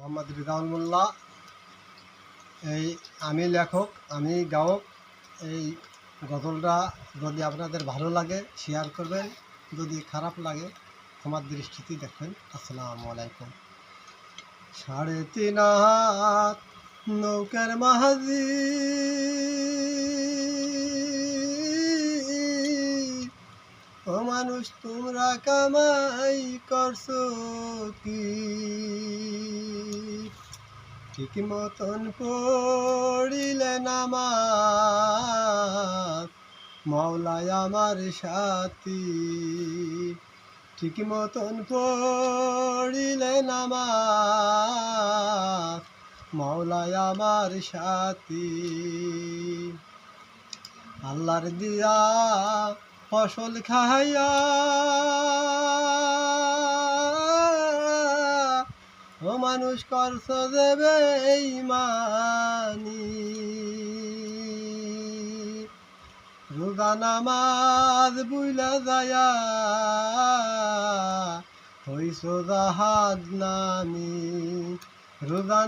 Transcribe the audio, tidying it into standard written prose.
মোহাম্মদ রিজাউল মোল্লা। এই আমি লেখক, আমি গায়ক। এই গজলটা যদি আপনাদের ভালো লাগে শেয়ার করবেন, যদি খারাপ লাগে ক্ষমার দৃষ্টিতে দেখবেন। আসসালামু আলাইকুম। 3.5 হাত নৌকার মাঝি ও মানুষ তোমরা কামাই করছো কি? ঠিক মতন পড়িলে নামাজ মাওলায় আমার সাথী। ঠিক মতন পড়িলে নামাজ মাওলায় আমার সাথী। আল্লাহর দিয়া ফসল খাইয়া ও মানুষ করছো যে বেঈমানি। রোজা নামাজ বুইলা যায়া হইছো জাহান্নামী। রোজা